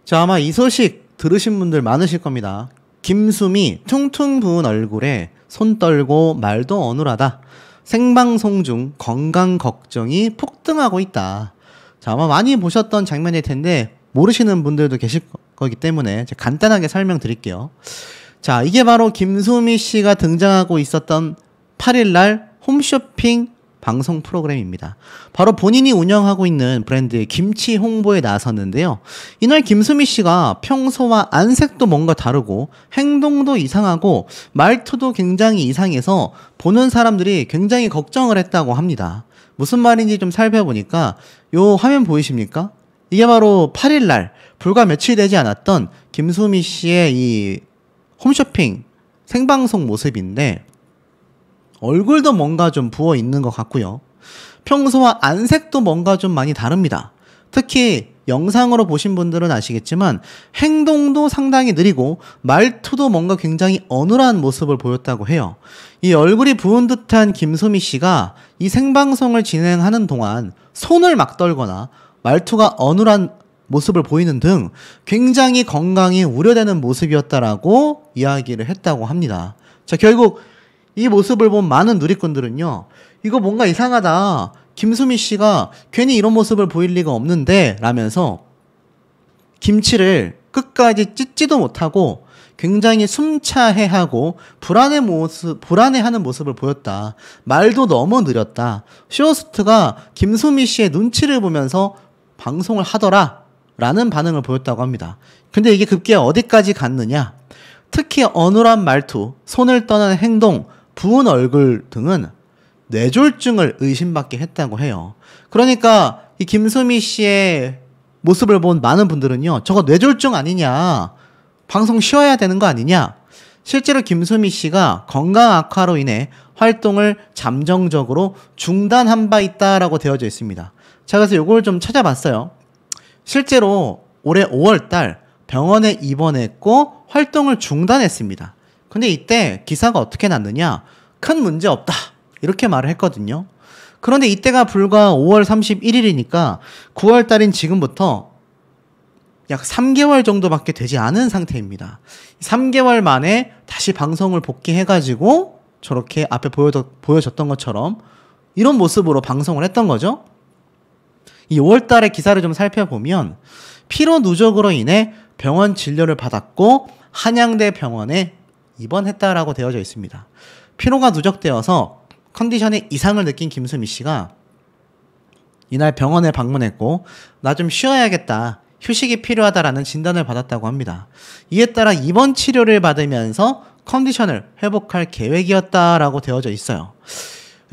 자, 아마 이 소식 들으신 분들 많으실 겁니다. 김수미 퉁퉁 부은 얼굴에 손 떨고 말도 어눌하다. 생방송 중 건강 걱정이 폭등하고 있다. 자, 아마 많이 보셨던 장면일 텐데 모르시는 분들도 계실 거기 때문에 제가 간단하게 설명드릴게요. 자, 이게 바로 김수미 씨가 등장하고 있었던 8일날 홈쇼핑 방송 프로그램입니다. 바로 본인이 운영하고 있는 브랜드의 김치 홍보에 나섰는데요. 이날 김수미 씨가 평소와 안색도 뭔가 다르고 행동도 이상하고 말투도 굉장히 이상해서 보는 사람들이 굉장히 걱정을 했다고 합니다. 무슨 말인지 좀 살펴보니까 요 화면 보이십니까? 이게 바로 8일날 불과 며칠 되지 않았던 김수미 씨의 이 홈쇼핑 생방송 모습인데 얼굴도 뭔가 좀 부어 있는 것 같고요. 평소와 안색도 뭔가 좀 많이 다릅니다. 특히 영상으로 보신 분들은 아시겠지만 행동도 상당히 느리고 말투도 뭔가 굉장히 어눌한 모습을 보였다고 해요. 이 얼굴이 부은 듯한 김수미 씨가 이 생방송을 진행하는 동안 손을 막 떨거나 말투가 어눌한 모습을 보이는 등 굉장히 건강이 우려되는 모습이었다라고 이야기를 했다고 합니다. 자, 결국 이 모습을 본 많은 누리꾼들은요, 이거 뭔가 이상하다. 김수미 씨가 괜히 이런 모습을 보일 리가 없는데 라면서 김치를 끝까지 찢지도 못하고 굉장히 숨차해하고 불안해하는 모습을 보였다. 말도 너무 느렸다. 쇼호스트가 김수미 씨의 눈치를 보면서 방송을 하더라 라는 반응을 보였다고 합니다. 근데 이게 급기야 어디까지 갔느냐? 특히 어눌한 말투, 손을 떠는 행동, 부은 얼굴 등은 뇌졸중을 의심받게 했다고 해요. 그러니까 이 김수미 씨의 모습을 본 많은 분들은요, 저거 뇌졸중 아니냐, 방송 쉬어야 되는 거 아니냐. 실제로 김수미 씨가 건강 악화로 인해 활동을 잠정적으로 중단한 바 있다라고 되어져 있습니다. 자, 그래서 이걸 좀 찾아봤어요. 실제로 올해 5월달 병원에 입원했고 활동을 중단했습니다. 근데 이때 기사가 어떻게 났느냐? 큰 문제 없다. 이렇게 말을 했거든요. 그런데 이때가 불과 5월 31일이니까 9월 달인 지금부터 약 3개월 정도밖에 되지 않은 상태입니다. 3개월 만에 다시 방송을 복귀해가지고 저렇게 앞에 보여줬던 것처럼 이런 모습으로 방송을 했던 거죠. 이 5월 달의 기사를 좀 살펴보면 피로 누적으로 인해 병원 진료를 받았고 한양대 병원에 입원했다라고 되어져 있습니다. 피로가 누적되어서 컨디션에 이상을 느낀 김수미 씨가 이날 병원에 방문했고 나 좀 쉬어야겠다, 휴식이 필요하다라는 진단을 받았다고 합니다. 이에 따라 입원 치료를 받으면서 컨디션을 회복할 계획이었다라고 되어져 있어요.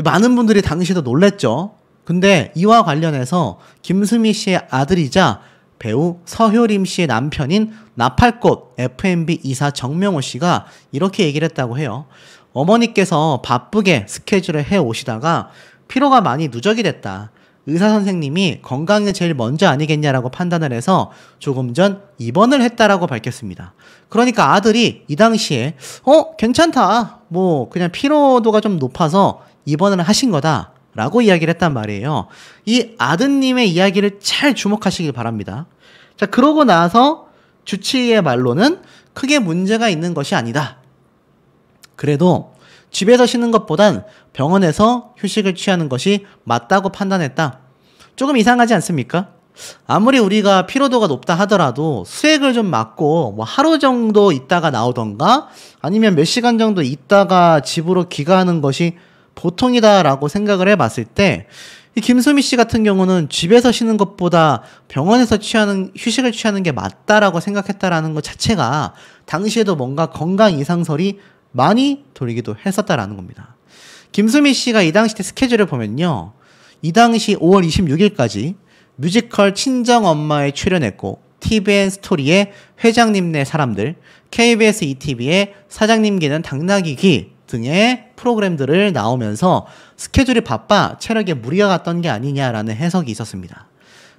많은 분들이 당시도 놀랬죠. 근데 이와 관련해서 김수미 씨의 아들이자 배우 서효림 씨의 남편인 나팔꽃 F&B 이사 정명호 씨가 이렇게 얘기를 했다고 해요. 어머니께서 바쁘게 스케줄을 해오시다가 피로가 많이 누적이 됐다. 의사 선생님이 건강이 제일 먼저 아니겠냐라고 판단을 해서 조금 전 입원을 했다라고 밝혔습니다. 그러니까 아들이 이 당시에 괜찮다, 뭐 그냥 피로도가 좀 높아서 입원을 하신 거다 라고 이야기를 했단 말이에요. 이 아드님의 이야기를 잘 주목하시길 바랍니다. 자, 그러고 나서 주치의의 말로는 크게 문제가 있는 것이 아니다. 그래도 집에서 쉬는 것보단 병원에서 휴식을 취하는 것이 맞다고 판단했다. 조금 이상하지 않습니까? 아무리 우리가 피로도가 높다 하더라도 수액을 좀 맞고 뭐 하루 정도 있다가 나오던가 아니면 몇 시간 정도 있다가 집으로 귀가하는 것이 보통이다라고 생각을 해봤을 때 이 김수미 씨 같은 경우는 집에서 쉬는 것보다 병원에서 휴식을 취하는 게 맞다라고 생각했다라는 것 자체가 당시에도 뭔가 건강 이상설이 많이 돌기도 했었다라는 겁니다. 김수미 씨가 이 당시 때 스케줄을 보면요, 이 당시 5월 26일까지 뮤지컬 친정엄마에 출연했고 TVN 스토리의 회장님네 사람들, KBS ETV의 사장님기는 당나귀기 등의 프로그램들을 나오면서 스케줄이 바빠 체력에 무리가 갔던 게 아니냐라는 해석이 있었습니다.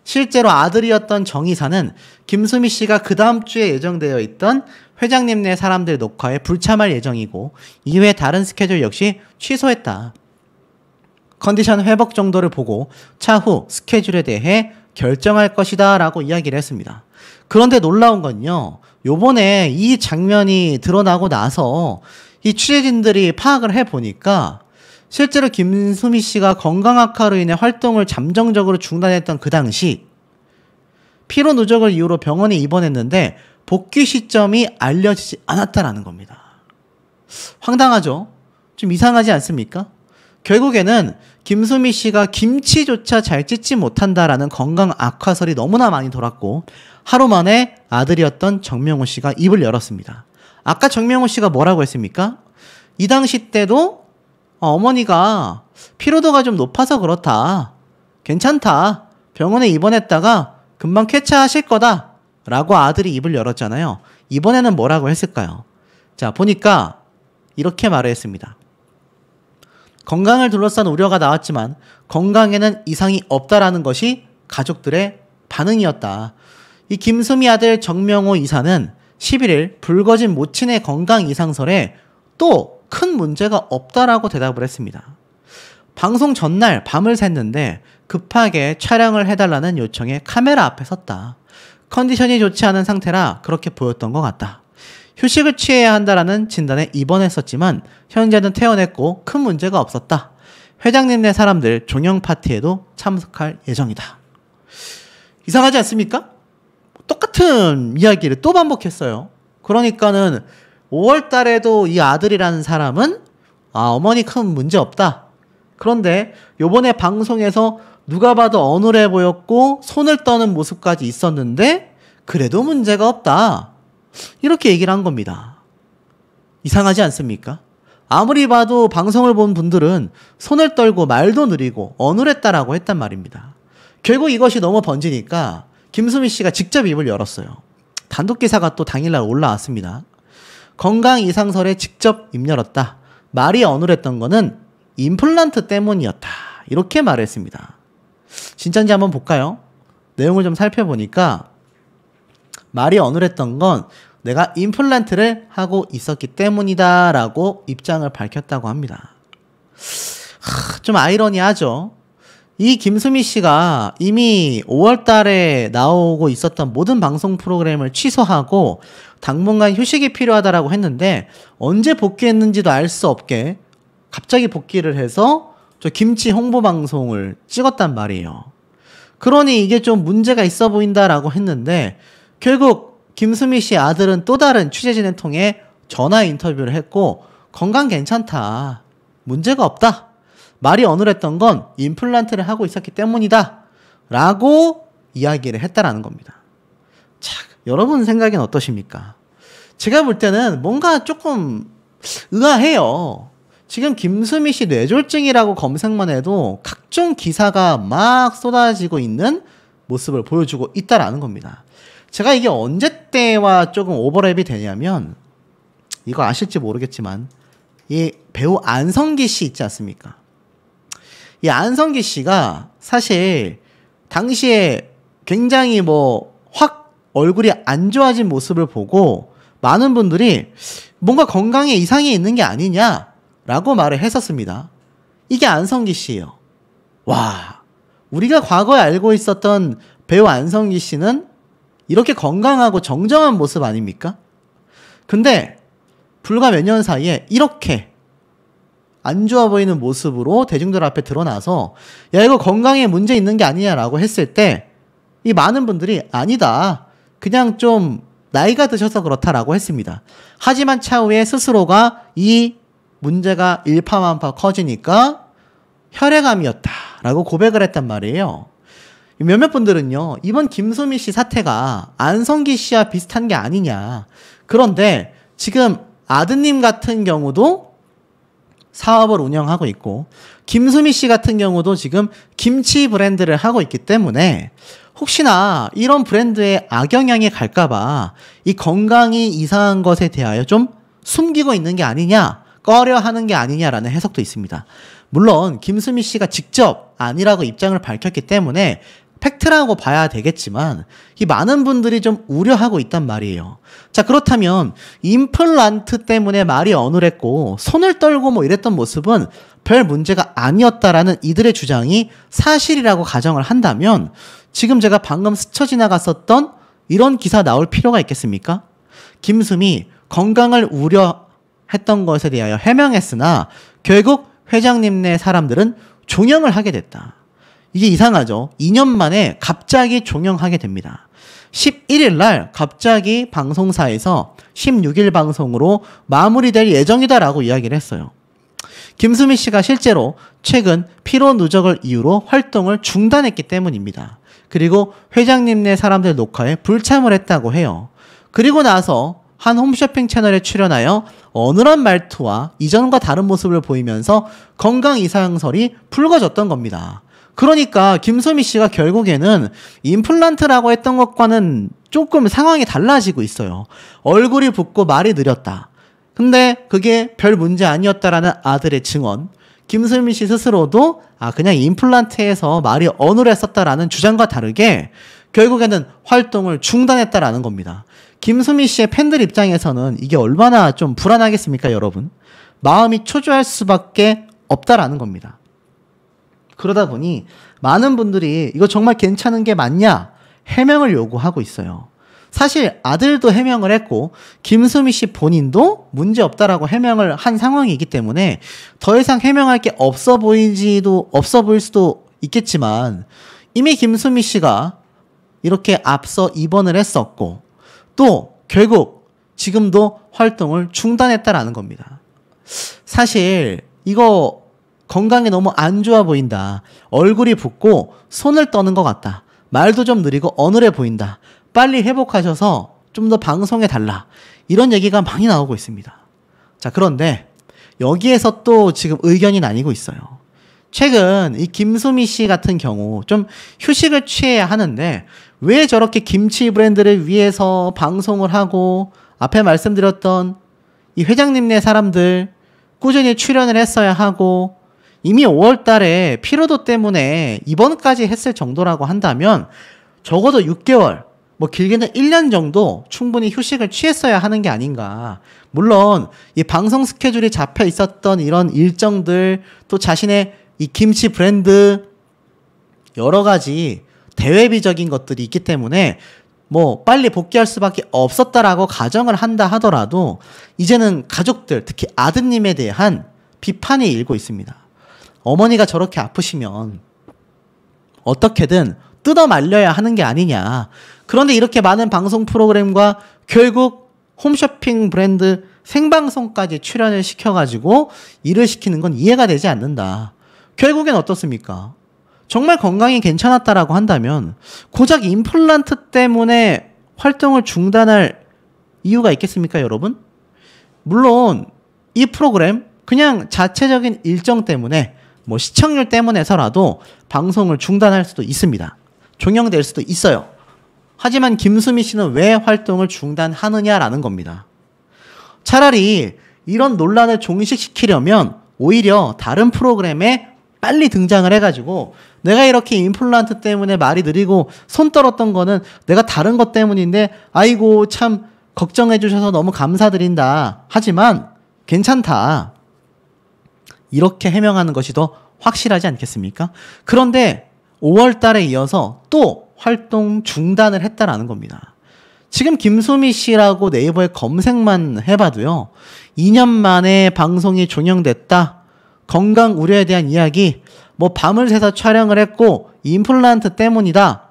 실제로 아들이었던 정이사는 김수미 씨가 그 다음 주에 예정되어 있던 회장님네 사람들 녹화에 불참할 예정이고 이외에 다른 스케줄 역시 취소했다. 컨디션 회복 정도를 보고 차후 스케줄에 대해 결정할 것이다 라고 이야기를 했습니다. 그런데 놀라운 건요. 요번에 이 장면이 드러나고 나서 이 취재진들이 파악을 해보니까 실제로 김수미 씨가 건강 악화로 인해 활동을 잠정적으로 중단했던 그 당시 피로 누적을 이유로 병원에 입원했는데 복귀 시점이 알려지지 않았다라는 겁니다. 황당하죠? 좀 이상하지 않습니까? 결국에는 김수미 씨가 김치조차 잘 찢지 못한다라는 건강 악화설이 너무나 많이 돌았고 하루 만에 아들이었던 정명호 씨가 입을 열었습니다. 아까 정명호 씨가 뭐라고 했습니까? 이 당시 때도 어머니가 피로도가 좀 높아서 그렇다. 괜찮다. 병원에 입원했다가 금방 쾌차하실 거다. 라고 아들이 입을 열었잖아요. 이번에는 뭐라고 했을까요? 자, 보니까 이렇게 말을 했습니다. 건강을 둘러싼 우려가 나왔지만 건강에는 이상이 없다라는 것이 가족들의 반응이었다. 이 김수미 아들 정명호 이사는 11일 불거진 모친의 건강 이상설에 또 큰 문제가 없다라고 대답을 했습니다. 방송 전날 밤을 샜는데 급하게 촬영을 해달라는 요청에 카메라 앞에 섰다. 컨디션이 좋지 않은 상태라 그렇게 보였던 것 같다. 휴식을 취해야 한다라는 진단에 입원했었지만 현재는 퇴원했고 큰 문제가 없었다. 회장님네 사람들 종영 파티에도 참석할 예정이다. 이상하지 않습니까? 똑같은 이야기를 또 반복했어요. 그러니까는 5월 달에도 이 아들이라는 사람은 어머니 큰 문제 없다. 그런데 요번에 방송에서 누가 봐도 어눌해 보였고 손을 떠는 모습까지 있었는데 그래도 문제가 없다. 이렇게 얘기를 한 겁니다. 이상하지 않습니까? 아무리 봐도 방송을 본 분들은 손을 떨고 말도 느리고 어눌했다라고 했단 말입니다. 결국 이것이 너무 번지니까 김수미 씨가 직접 입을 열었어요. 단독 기사가 또 당일날 올라왔습니다. 건강 이상설에 직접 입 열었다. 말이 어눌했던 거는 임플란트 때문이었다. 이렇게 말했습니다. 진짜인지 한번 볼까요? 내용을 좀 살펴보니까 말이 어눌했던 건 내가 임플란트를 하고 있었기 때문이다 라고 입장을 밝혔다고 합니다. 좀 아이러니하죠. 이 김수미 씨가 이미 5월 달에 나오고 있었던 모든 방송 프로그램을 취소하고 당분간 휴식이 필요하다라고 했는데 언제 복귀했는지도 알 수 없게 갑자기 복귀를 해서 저 김치 홍보 방송을 찍었단 말이에요. 그러니 이게 좀 문제가 있어 보인다라고 했는데 결국 김수미 씨 아들은 또 다른 취재진을 통해 전화 인터뷰를 했고 건강 괜찮다. 문제가 없다. 말이 어눌했던 건 임플란트를 하고 있었기 때문이다. 라고 이야기를 했다라는 겁니다. 자, 여러분 생각엔 어떠십니까? 제가 볼 때는 뭔가 조금 의아해요. 지금 김수미 씨 뇌졸중이라고 검색만 해도 각종 기사가 막 쏟아지고 있는 모습을 보여주고 있다라는 겁니다. 제가 이게 언제 때와 조금 오버랩이 되냐면 이거 아실지 모르겠지만 이 배우 안성기 씨 있지 않습니까? 이 안성기 씨가 사실 당시에 굉장히 확 얼굴이 안 좋아진 모습을 보고 많은 분들이 뭔가 건강에 이상이 있는 게 아니냐라고 말을 했었습니다. 이게 안성기 씨예요. 와, 우리가 과거에 알고 있었던 배우 안성기 씨는 이렇게 건강하고 정정한 모습 아닙니까? 근데 불과 몇 년 사이에 이렇게 안 좋아 보이는 모습으로 대중들 앞에 드러나서 야 이거 건강에 문제 있는 게 아니냐라고 했을 때 이 많은 분들이 아니다. 그냥 좀 나이가 드셔서 그렇다라고 했습니다. 하지만 차후에 스스로가 이 문제가 일파만파 커지니까 혈액암이었다라고 고백을 했단 말이에요. 몇몇 분들은요. 이번 김수미 씨 사태가 안성기 씨와 비슷한 게 아니냐. 그런데 지금 아드님 같은 경우도 사업을 운영하고 있고 김수미 씨 같은 경우도 지금 김치 브랜드를 하고 있기 때문에 혹시나 이런 브랜드에 악영향이 갈까봐 이 건강이 이상한 것에 대하여 좀 숨기고 있는 게 아니냐, 꺼려하는 게 아니냐라는 해석도 있습니다. 물론 김수미 씨가 직접 아니라고 입장을 밝혔기 때문에 팩트라고 봐야 되겠지만 이 많은 분들이 좀 우려하고 있단 말이에요. 자, 그렇다면 임플란트 때문에 말이 어눌했고 손을 떨고 이랬던 모습은 별 문제가 아니었다라는 이들의 주장이 사실이라고 가정을 한다면 지금 제가 방금 스쳐 지나갔었던 이런 기사 나올 필요가 있겠습니까? 김수미 건강을 우려했던 것에 대하여 해명했으나 결국 회장님네 사람들은 종영을 하게 됐다. 이게 이상하죠. 2년 만에 갑자기 종영하게 됩니다. 11일 날 갑자기 방송사에서 16일 방송으로 마무리될 예정이다라고 이야기를 했어요. 김수미 씨가 실제로 최근 피로 누적을 이유로 활동을 중단했기 때문입니다. 그리고 회장님네 사람들 녹화에 불참을 했다고 해요. 그리고 나서 한 홈쇼핑 채널에 출연하여 어눌한 말투와 이전과 다른 모습을 보이면서 건강 이상설이 불거졌던 겁니다. 그러니까 김수미 씨가 결국에는 임플란트라고 했던 것과는 조금 상황이 달라지고 있어요. 얼굴이 붓고 말이 느렸다. 근데 그게 별 문제 아니었다라는 아들의 증언. 김수미 씨 스스로도 그냥 임플란트에서 말이 어눌했었다라는 주장과 다르게 결국에는 활동을 중단했다라는 겁니다. 김수미 씨의 팬들 입장에서는 이게 얼마나 좀 불안하겠습니까, 여러분? 마음이 초조할 수밖에 없다라는 겁니다. 그러다 보니 많은 분들이 이거 정말 괜찮은 게 맞냐? 해명을 요구하고 있어요. 사실 아들도 해명을 했고 김수미 씨 본인도 문제없다라고 해명을 한 상황이기 때문에 더 이상 해명할 게 없어 보일 수도 있겠지만 이미 김수미 씨가 이렇게 앞서 입원을 했었고 또 결국 지금도 활동을 중단했다라는 겁니다. 사실 이거 건강에 너무 안 좋아 보인다. 얼굴이 붓고 손을 떠는 것 같다. 말도 좀 느리고 어눌해 보인다. 빨리 회복하셔서 좀 더 방송해 달라. 이런 얘기가 많이 나오고 있습니다. 자, 그런데 여기에서 또 지금 의견이 나뉘고 있어요. 최근 이 김수미 씨 같은 경우 좀 휴식을 취해야 하는데 왜 저렇게 김치 브랜드를 위해서 방송을 하고 앞에 말씀드렸던 이 회장님네 사람들 꾸준히 출연을 했어야 하고 이미 5월 달에 피로도 때문에 입원까지 했을 정도라고 한다면 적어도 6개월, 뭐 길게는 1년 정도 충분히 휴식을 취했어야 하는 게 아닌가. 물론 이 방송 스케줄이 잡혀 있었던 이런 일정들 또 자신의 이 김치 브랜드 여러 가지 대외비적인 것들이 있기 때문에 뭐 빨리 복귀할 수밖에 없었다라고 가정을 한다 하더라도 이제는 가족들 특히 아드님에 대한 비판이 일고 있습니다. 어머니가 저렇게 아프시면 어떻게든 뜯어 말려야 하는 게 아니냐. 그런데 이렇게 많은 방송 프로그램과 결국 홈쇼핑 브랜드 생방송까지 출연을 시켜가지고 일을 시키는 건 이해가 되지 않는다. 결국엔 어떻습니까? 정말 건강이 괜찮았다라고 한다면 고작 임플란트 때문에 활동을 중단할 이유가 있겠습니까, 여러분? 물론 이 프로그램 그냥 자체적인 일정 때문에 뭐 시청률 때문에서라도 방송을 중단할 수도 있습니다. 종영될 수도 있어요. 하지만 김수미 씨는 왜 활동을 중단하느냐라는 겁니다. 차라리 이런 논란을 종식시키려면 오히려 다른 프로그램에 빨리 등장을 해가지고 내가 이렇게 임플란트 때문에 말이 느리고 손 떨었던 거는 내가 다른 것 때문인데 아이고 참 걱정해 주셔서 너무 감사드린다. 하지만 괜찮다. 이렇게 해명하는 것이 더 확실하지 않겠습니까? 그런데 5월 달에 이어서 또 활동 중단을 했다라는 겁니다. 지금 김수미 씨라고 네이버에 검색만 해봐도요. 2년 만에 방송이 종영됐다. 건강 우려에 대한 이야기. 뭐 밤을 새서 촬영을 했고 임플란트 때문이다.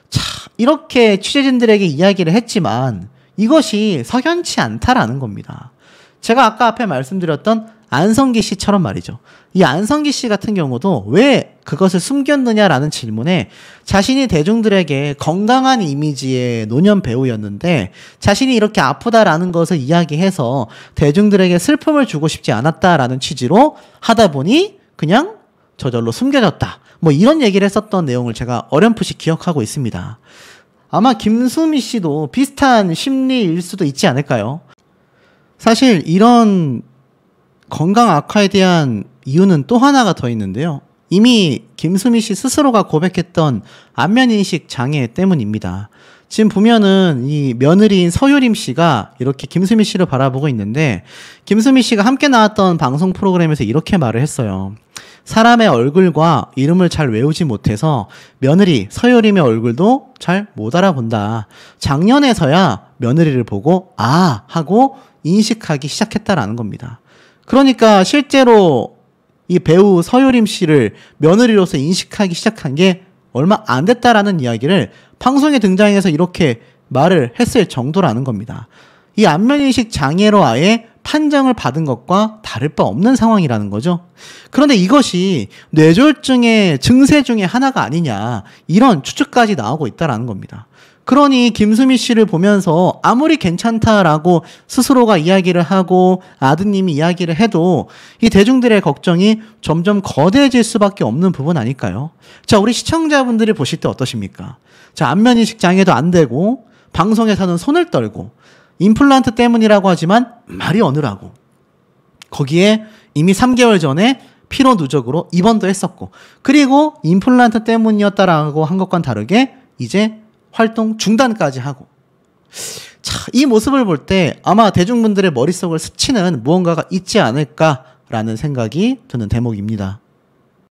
자, 이렇게 취재진들에게 이야기를 했지만 이것이 석연치 않다라는 겁니다. 제가 아까 앞에 말씀드렸던 안성기 씨처럼 말이죠. 이 안성기 씨 같은 경우도 왜 그것을 숨겼느냐라는 질문에 자신이 대중들에게 건강한 이미지의 노년 배우였는데 자신이 이렇게 아프다라는 것을 이야기해서 대중들에게 슬픔을 주고 싶지 않았다라는 취지로 하다 보니 그냥 저절로 숨겨졌다. 뭐 이런 얘기를 했었던 내용을 제가 어렴풋이 기억하고 있습니다. 아마 김수미 씨도 비슷한 심리일 수도 있지 않을까요? 사실 이런 건강 악화에 대한 이유는 또 하나가 더 있는데요. 이미 김수미 씨 스스로가 고백했던 안면인식 장애 때문입니다. 지금 보면은 이 며느리인 서유림 씨가 이렇게 김수미 씨를 바라보고 있는데 김수미 씨가 함께 나왔던 방송 프로그램에서 이렇게 말을 했어요. 사람의 얼굴과 이름을 잘 외우지 못해서 며느리 서유림의 얼굴도 잘 못 알아본다. 작년에서야 며느리를 보고 아 하고 인식하기 시작했다라는 겁니다. 그러니까 실제로 이 배우 서유림 씨를 며느리로서 인식하기 시작한 게 얼마 안 됐다라는 이야기를 방송에 등장해서 이렇게 말을 했을 정도라는 겁니다. 이 안면인식 장애로 아예 판정을 받은 것과 다를 바 없는 상황이라는 거죠. 그런데 이것이 뇌졸중의 증세 중에 하나가 아니냐 이런 추측까지 나오고 있다는 겁니다. 그러니 김수미 씨를 보면서 아무리 괜찮다라고 스스로가 이야기를 하고 아드님이 이야기를 해도 이 대중들의 걱정이 점점 거대해질 수밖에 없는 부분 아닐까요? 자, 우리 시청자분들이 보실 때 어떠십니까? 자, 안면인식 장애도 안 되고 방송에서는 손을 떨고 임플란트 때문이라고 하지만 말이 어느라고 거기에 이미 3개월 전에 피로 누적으로 입원도 했었고 그리고 임플란트 때문이었다라고 한 것과는 다르게 이제 활동 중단까지 하고 자, 이 모습을 볼 때 아마 대중분들의 머릿속을 스치는 무언가가 있지 않을까라는 생각이 드는 대목입니다.